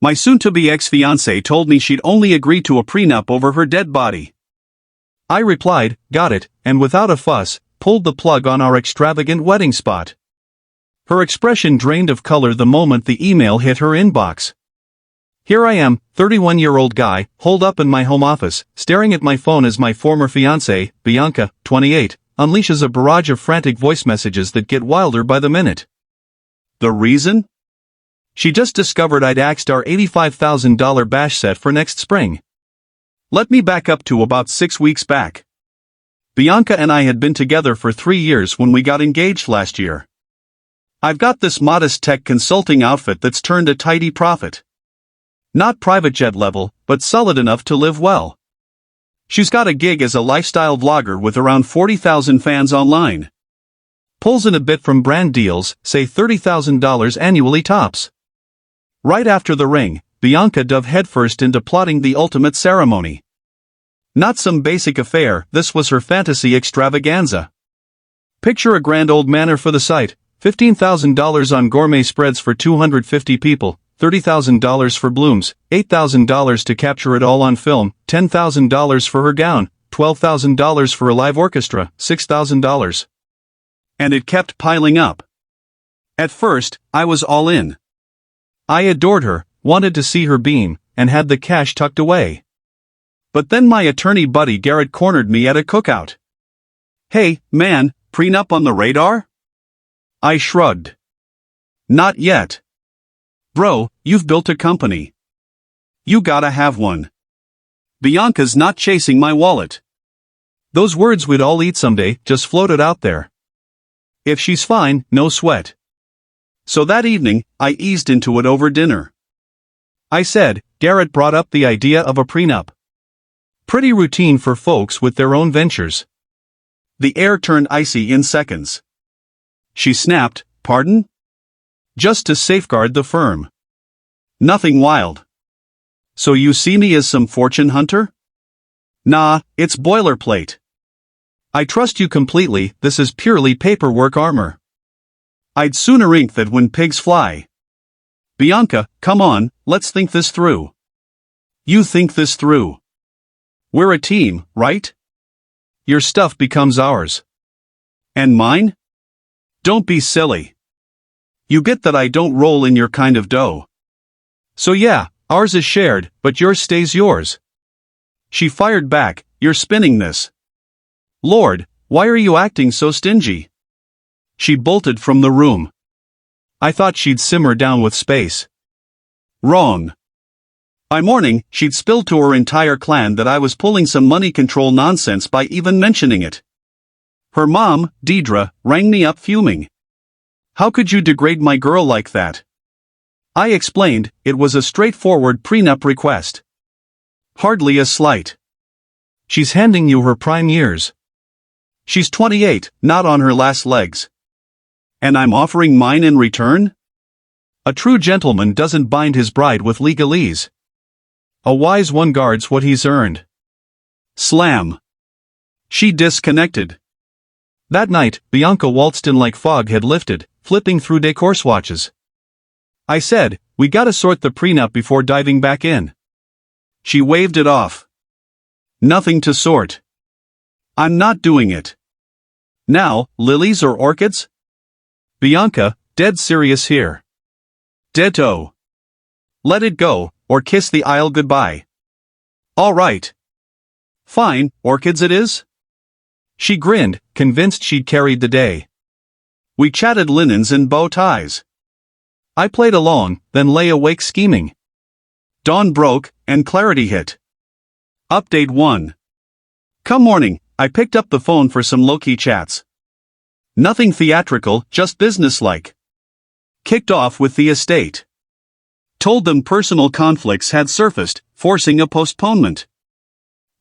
My soon-to-be ex-fiancée told me she'd only agree to a prenup over her dead body. I replied, got it, and without a fuss, pulled the plug on our extravagant wedding spot. Her expression drained of color the moment the email hit her inbox. Here I am, 31-year-old guy, holed up in my home office, staring at my phone as my former fiancée, Bianca, 28, unleashes a barrage of frantic voice messages that get wilder by the minute. The reason? She just discovered I'd axed our $85,000 bash set for next spring. Let me back up to about 6 weeks back. Bianca and I had been together for 3 years when we got engaged last year. I've got this modest tech consulting outfit that's turned a tidy profit. Not private jet level, but solid enough to live well. She's got a gig as a lifestyle vlogger with around 40,000 fans online. Pulls in a bit from brand deals, say $30,000 annually tops. Right after the ring, Bianca dove headfirst into plotting the ultimate ceremony. Not some basic affair, this was her fantasy extravaganza. Picture a grand old manor for the site, $15,000 on gourmet spreads for 250 people, $30,000 for blooms, $8,000 to capture it all on film, $10,000 for her gown, $12,000 for a live orchestra, $6,000. And it kept piling up. At first, I was all in. I adored her, wanted to see her beam, and had the cash tucked away. But then my attorney buddy Garrett cornered me at a cookout. Hey, man, prenup on the radar? I shrugged. Not yet. Bro, you've built a company. You gotta have one. Bianca's not chasing my wallet. Those words we'd all eat someday just floated out there. If she's fine, no sweat. So that evening, I eased into it over dinner. I said, Garrett brought up the idea of a prenup. Pretty routine for folks with their own ventures. The air turned icy in seconds. She snapped, pardon? Just to safeguard the firm. Nothing wild. So you see me as some fortune hunter? Nah, it's boilerplate. I trust you completely, this is purely paperwork armor. I'd sooner ink that when pigs fly. Bianca, come on, let's think this through. You think this through. We're a team, right? Your stuff becomes ours. And mine? Don't be silly. You get that I don't roll in your kind of dough. So yeah, ours is shared, but yours stays yours. She fired back, you're spinning this. Lord, why are you acting so stingy? She bolted from the room. I thought she'd simmer down with space. Wrong. By morning, she'd spilled to her entire clan that I was pulling some money control nonsense by even mentioning it. Her mom, Deidre, rang me up fuming. How could you degrade my girl like that? I explained, it was a straightforward prenup request. Hardly a slight. She's handing you her prime years. She's 28, not on her last legs. And I'm offering mine in return? A true gentleman doesn't bind his bride with legalese. A wise one guards what he's earned. Slam. She disconnected. That night, Bianca waltzed in like fog had lifted, flipping through decor swatches. I said, we gotta sort the prenup before diving back in. She waved it off. Nothing to sort. I'm not doing it. Now, lilies or orchids? Bianca, dead serious here. Ditto. Let it go, or kiss the aisle goodbye. All right. Fine, orchids it is? She grinned, convinced she'd carried the day. We chatted linens and bow ties. I played along, then lay awake scheming. Dawn broke, and clarity hit. Update 1. Come morning, I picked up the phone for some low-key chats. Nothing theatrical, just businesslike. Kicked off with the estate. Told them personal conflicts had surfaced, forcing a postponement.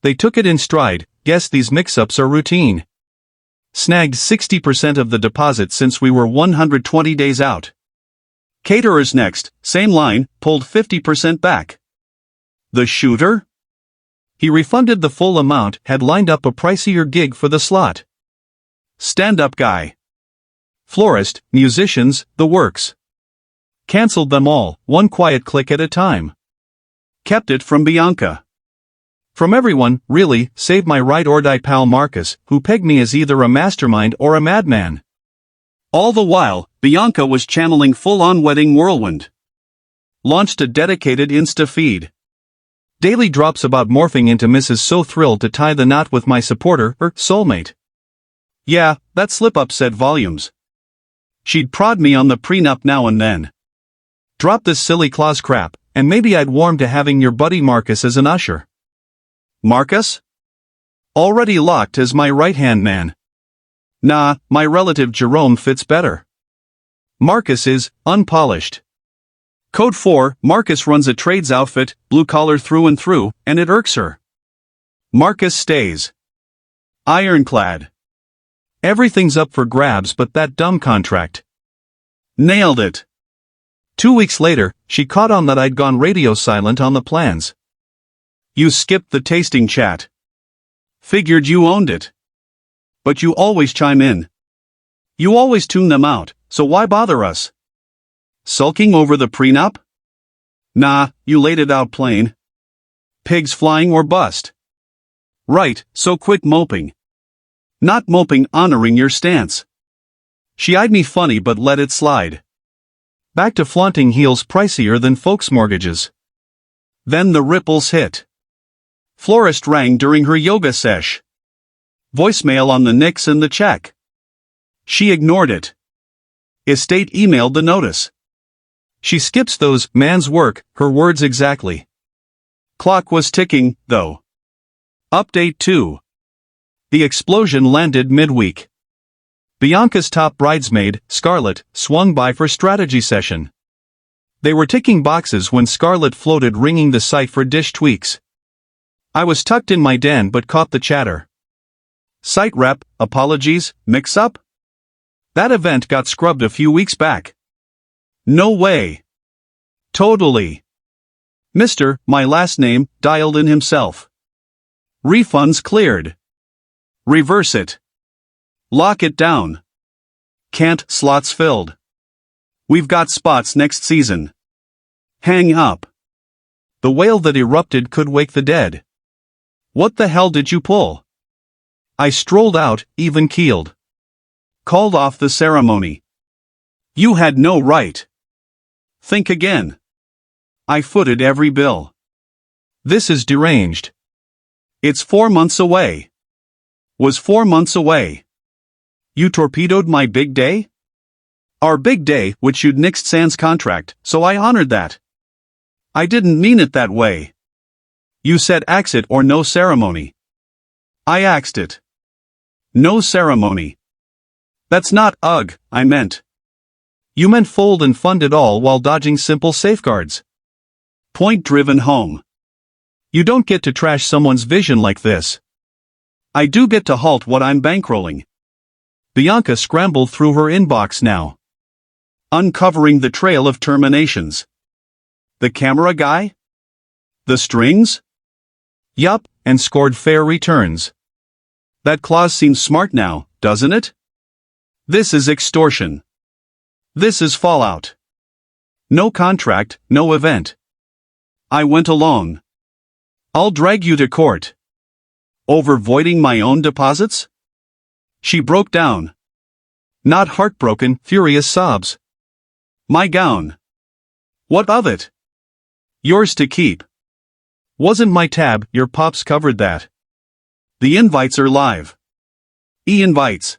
They took it in stride, guess these mix-ups are routine. Snagged 60% of the deposit since we were 120 days out. Caterers next, same line, pulled 50% back. The shooter? He refunded the full amount, had lined up a pricier gig for the slot. Stand-up guy. Florist, musicians, the works. Cancelled them all, one quiet click at a time. Kept it from Bianca. From everyone, really, save my ride-or-die pal Marcus, who pegged me as either a mastermind or a madman. All the while, Bianca was channeling full-on wedding whirlwind. Launched a dedicated Insta feed. Daily drops about morphing into Mrs. So thrilled to tie the knot with my supporter, or soulmate. Yeah, that slip-up said volumes. She'd prod me on the prenup now and then. Drop this silly clause crap, and maybe I'd warm to having your buddy Marcus as an usher. Marcus? Already locked as my right-hand man. Nah, my relative Jerome fits better. Marcus is unpolished. Code 4, Marcus runs a trades outfit, blue-collar through and through, and it irks her. Marcus stays. Ironclad. Everything's up for grabs but that dumb contract. Nailed it. 2 weeks later, she caught on that I'd gone radio silent on the plans. You skipped the tasting chat. Figured you owned it. But you always chime in. You always tune them out, so why bother us? Sulking over the prenup? Nah, you laid it out plain. Pigs flying or bust. Right, so quit moping. Not moping, honoring your stance. She eyed me funny but let it slide. Back to flaunting heels pricier than folks' mortgages. Then the ripples hit. Florist rang during her yoga sesh. Voicemail on the nix and the check. She ignored it. Estate emailed the notice. She skips those, man's work, her words exactly. Clock was ticking, though. Update 2. The explosion landed midweek. Bianca's top bridesmaid, Scarlett, swung by for strategy session. They were ticking boxes when Scarlett floated ringing the site for dish tweaks. I was tucked in my den but caught the chatter. Site rep, apologies, mix-up? That event got scrubbed a few weeks back. No way. Totally. Mr., my last name, dialed in himself. Refunds cleared. Reverse it. Lock it down. Can't, slots filled. We've got spots next season. Hang up. The whale that erupted could wake the dead. What the hell did you pull? I strolled out, even-keeled. Called off the ceremony. You had no right. Think again. I footed every bill. This is deranged. It's 4 months away. Was 4 months away. You torpedoed my big day? Our big day, which you'd nixed sans contract, so I honored that. I didn't mean it that way. You said axe it or no ceremony. I axed it. No ceremony. That's not ugh, I meant. You meant fold and fund it all while dodging simple safeguards. Point driven home. You don't get to trash someone's vision like this. I do get to halt what I'm bankrolling. Bianca scrambled through her inbox now. Uncovering the trail of terminations. The camera guy? The strings? Yup, and scored fair returns. That clause seems smart now, doesn't it? This is extortion. This is fallout. No contract, no event. I went along. I'll drag you to court. Over voiding my own deposits? She broke down. Not heartbroken, furious sobs. My gown. What of it? Yours to keep. Wasn't my tab, your pops covered that. The invites are live. E-invites.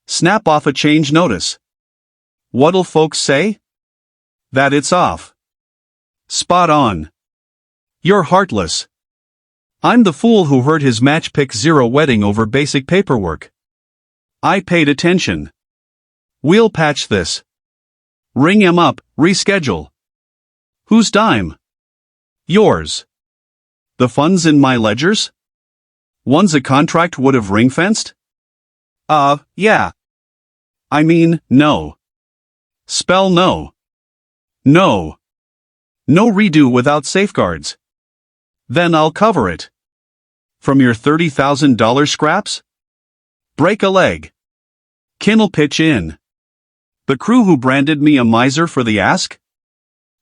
Snap off a change notice. What'll folks say? That it's off. Spot on. You're heartless. I'm the fool who heard his match pick 0 wedding over basic paperwork. I paid attention. We'll patch this. Ring him up, reschedule. Whose dime? Yours. The funds in my ledgers? Ones a contract would have ring-fenced? Yeah. I mean, no. Spell no. No. No redo without safeguards. Then I'll cover it. From your $30,000 scraps? Break a leg. Kin'll pitch in. The crew who branded me a miser for the ask?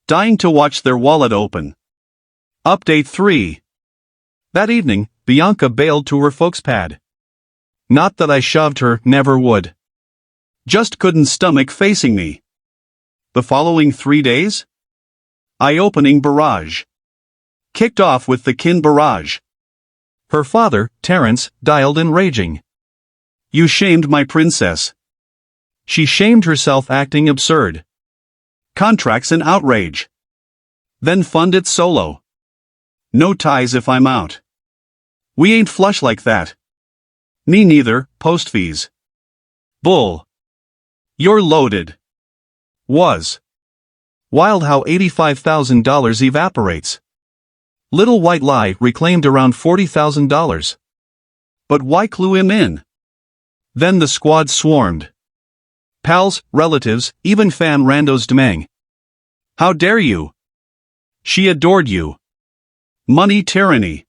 Dying to watch their wallet open. Update 3. That evening, Bianca bailed to her folks' pad. Not that I shoved her, never would. Just couldn't stomach facing me. The following 3 days? Eye-opening barrage. Kicked off with the kin barrage. Her father, Terence, dialed in raging. You shamed my princess. She shamed herself acting absurd. Contracts an outrage. Then fund it solo. No ties if I'm out. We ain't flush like that. Me neither, post fees. Bull. You're loaded. Was. Wild how $85,000 evaporates. Little white lie reclaimed around $40,000. But why clue him in? Then the squad swarmed. Pals, relatives, even fan randos demang. How dare you? She adored you. Money tyranny.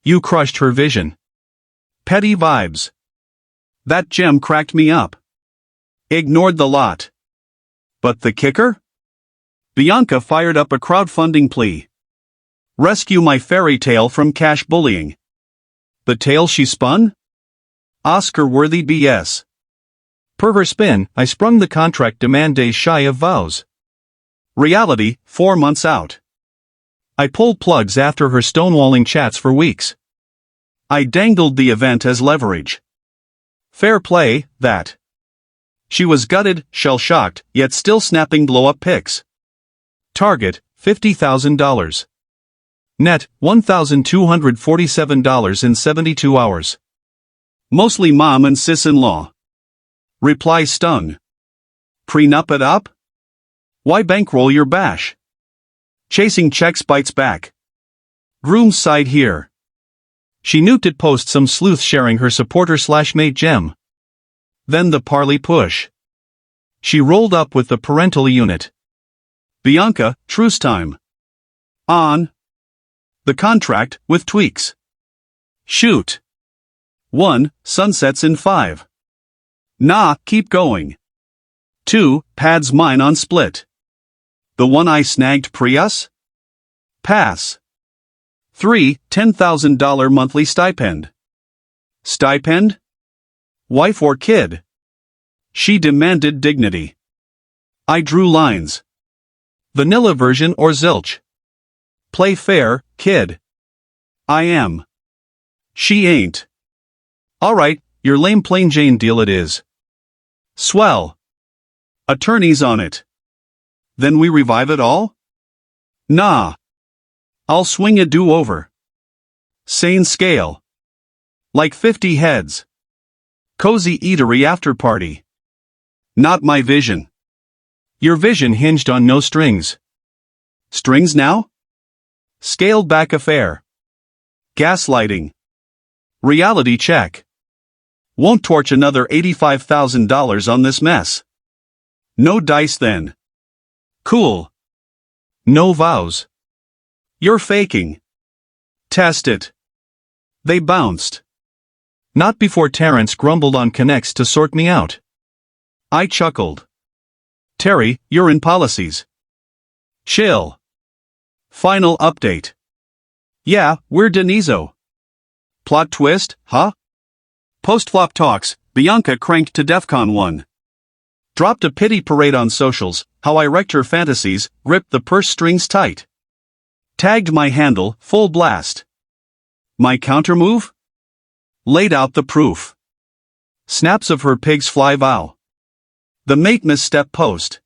You crushed her vision. Petty vibes. That gem cracked me up. Ignored the lot. But the kicker? Bianca fired up a crowdfunding plea. Rescue my fairy tale from cash bullying. The tale she spun? Oscar-worthy BS. Per her spin, I sprung the contract demand days shy of vows. Reality, 4 months out. I pulled plugs after her stonewalling chats for weeks. I dangled the event as leverage. Fair play, that. She was gutted, shell-shocked, yet still snapping blow-up pics. Target, $50,000. Net, $1,247 in 72 hours. Mostly mom and sis-in-law. Reply stung. Prenup it up? Why bankroll your bash? Chasing checks bites back. Groom's side here. She nuked it post some sleuth sharing her supporter/mate gem. Then the parley push. She rolled up with the parental unit. Bianca, truce time. On. The contract, with tweaks. Shoot. 1. Sunsets in 5. Nah, keep going. 2. Pads mine on split. The one I snagged Prius? Pass. 3. $10,000 monthly stipend. Stipend? Wife or kid? She demanded dignity. I drew lines. Vanilla version or zilch? Play fair, kid. I am. She ain't. Alright, your lame plain Jane deal it is. Swell. Attorneys on it. Then we revive it all? Nah. I'll swing a do-over. Sane scale. Like 50 heads. Cozy eatery after party. Not my vision. Your vision hinged on no strings. Strings now? Scaled back affair. Gaslighting. Reality check. Won't torch another $85,000 on this mess. No dice then. Cool. No vows. You're faking. Test it. They bounced. Not before Terence grumbled on connects to sort me out. I chuckled. Terry, you're in policies. Chill. Final update. Yeah, we're Denizo. Plot twist, huh? Post-flop talks, Bianca cranked to DEFCON 1. Dropped a pity parade on socials, how I wrecked her fantasies, gripped the purse strings tight. Tagged my handle, full blast. My countermove? Laid out the proof. Snaps of her pig's fly vow. The mate misstep post.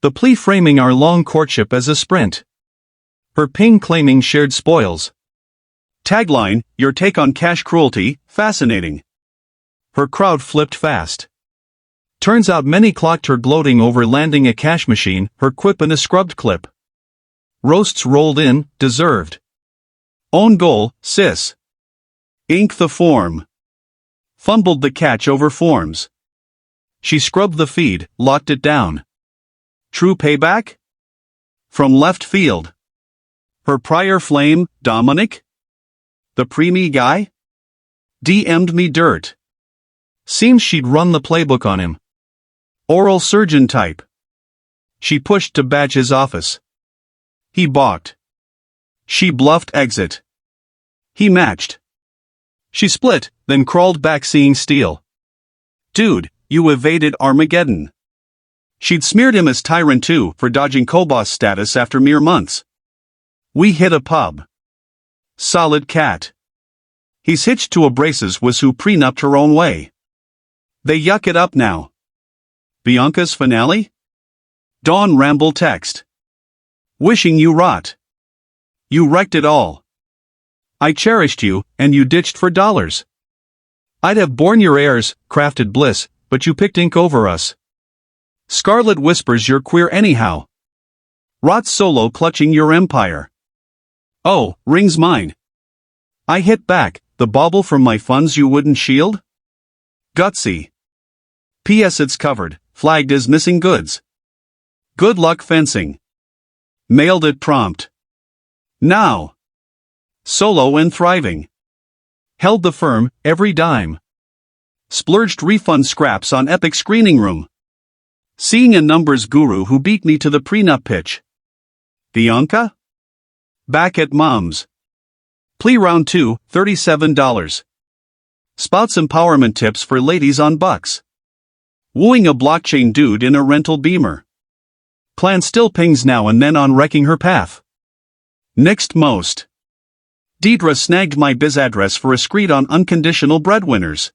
The plea framing our long courtship as a sprint. Her ping claiming shared spoils. Tagline, your take on cash cruelty, fascinating. Her crowd flipped fast. Turns out many clocked her gloating over landing a cash machine, her quip in a scrubbed clip. Roasts rolled in, deserved. Own goal, sis. Ink the form. Fumbled the catch over forms. She scrubbed the feed, locked it down. True payback? From left field. Her prior flame, Dominic? The preemie guy? DM'd me dirt. Seems she'd run the playbook on him. Oral surgeon type. She pushed to badge his office. He balked. She bluffed exit. He matched. She split, then crawled back seeing steel. Dude, you evaded Armageddon. She'd smeared him as tyrant too for dodging co-boss status after mere months. We hit a pub. Solid cat. He's hitched to a braces was who prenupped her own way. They yuck it up now. Bianca's finale? Dawn ramble text. Wishing you rot. You wrecked it all. I cherished you, and you ditched for dollars. I'd have borne your heirs, crafted bliss, but you picked ink over us. Scarlet whispers you're queer anyhow. Rot solo clutching your empire. Oh, rings mine. I hit back, the bauble from my funds you wouldn't shield? Gutsy. P.S. It's covered, flagged as missing goods. Good luck fencing. Mailed it prompt. Now. Solo and thriving. Held the firm, every dime. Splurged refund scraps on epic screening room. Seeing a numbers guru who beat me to the prenup pitch. Bianca? Back at mom's. Plea round 2, $37. Spouts empowerment tips for ladies on bucks. Wooing a blockchain dude in a rental Beamer. Plan still pings now and then on wrecking her path. Next most. Deidre snagged my biz address for a screed on unconditional breadwinners.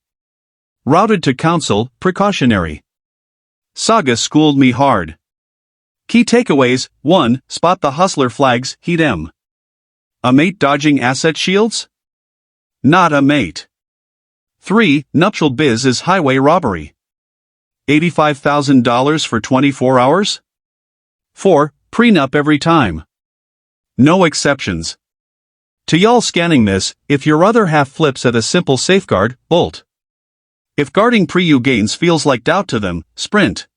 Routed to council, precautionary. Saga schooled me hard. Key takeaways: 1. Spot the hustler flags, heed M. A mate dodging asset shields? Not a mate. 3. Nuptial biz is highway robbery. $85,000 for 24 hours? 4. Prenup every time. No exceptions. To y'all scanning this, if your other half flips at a simple safeguard, bolt. If guarding pre-you gains feels like doubt to them, sprint.